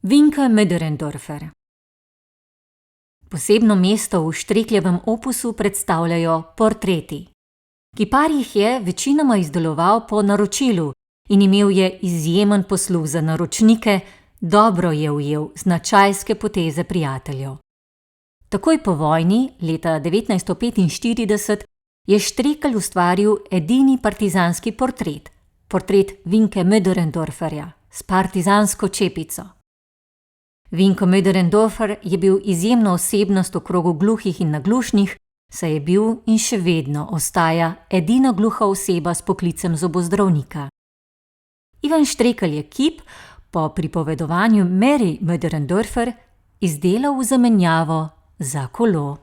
Vinke Möderndorfer. Posebno mesto v Štrekljevem opusu predstavljajo portreti. Kipar jih je večinoma izdeloval po naročilu in imel je izjemen posluh za naročnike, dobro je ujel značajske poteze prijateljev. Takoj po vojni, leta 1945, je Štrekelj ustvaril edini partizanski portret, portret Vinke Möderndorferja s partizansko čepico. Vinko Möderndorfer je bil izjemna osebnost v krogu gluhih in naglušnih, saj je bil in še vedno ostaja edina gluha oseba s poklicem zobozdravnika. Ivan Štrekelj je kip, po pripovedovanju Mary Möderndorfer, izdelal v zamenjavo za kolo.